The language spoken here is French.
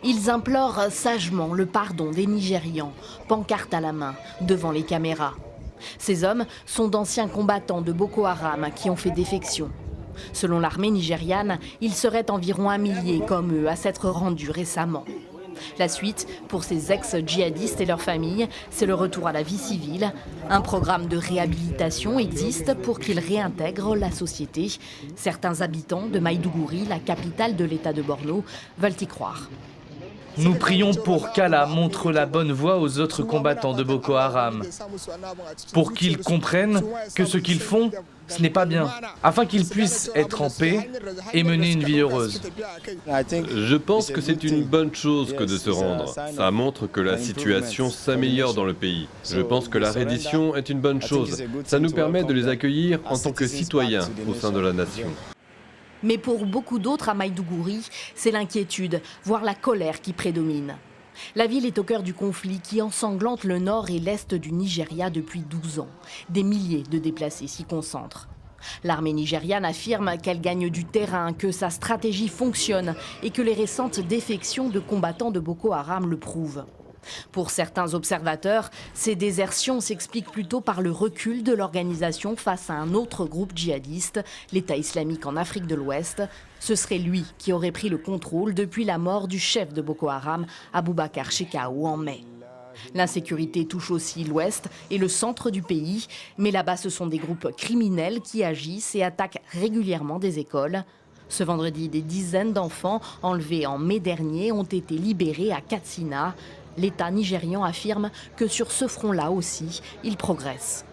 Ils implorent sagement le pardon des Nigérians, pancarte à la main, devant les caméras. Ces hommes sont d'anciens combattants de Boko Haram qui ont fait défection. Selon l'armée nigériane, ils seraient environ 1 millier comme eux à s'être rendus récemment. La suite, pour ces ex-djihadistes et leurs familles, c'est le retour à la vie civile. Un programme de réhabilitation existe pour qu'ils réintègrent la société. Certains habitants de Maïdougouri, la capitale de l'État de Borno, veulent y croire. Nous prions pour qu'Allah montre la bonne voie aux autres combattants de Boko Haram, pour qu'ils comprennent que ce qu'ils font, ce n'est pas bien, afin qu'ils puissent être en paix et mener une vie heureuse. Je pense que c'est une bonne chose que de se rendre. Ça montre que la situation s'améliore dans le pays. Je pense que la reddition est une bonne chose. Ça nous permet de les accueillir en tant que citoyens au sein de la nation. Mais pour beaucoup d'autres à Maïdougouri, c'est l'inquiétude, voire la colère qui prédomine. La ville est au cœur du conflit qui ensanglante le nord et l'est du Nigeria depuis 12 ans. Des milliers de déplacés s'y concentrent. L'armée nigériane affirme qu'elle gagne du terrain, que sa stratégie fonctionne et que les récentes défections de combattants de Boko Haram le prouvent. Pour certains observateurs, ces désertions s'expliquent plutôt par le recul de l'organisation face à un autre groupe djihadiste, l'État islamique en Afrique de l'Ouest. Ce serait lui qui aurait pris le contrôle depuis la mort du chef de Boko Haram, Abubakar Shekau, en mai. L'insécurité touche aussi l'ouest et le centre du pays, mais là-bas ce sont des groupes criminels qui agissent et attaquent régulièrement des écoles. Ce vendredi, des dizaines d'enfants enlevés en mai dernier ont été libérés à Katsina. L'État nigérian affirme que sur ce front-là aussi, il progresse.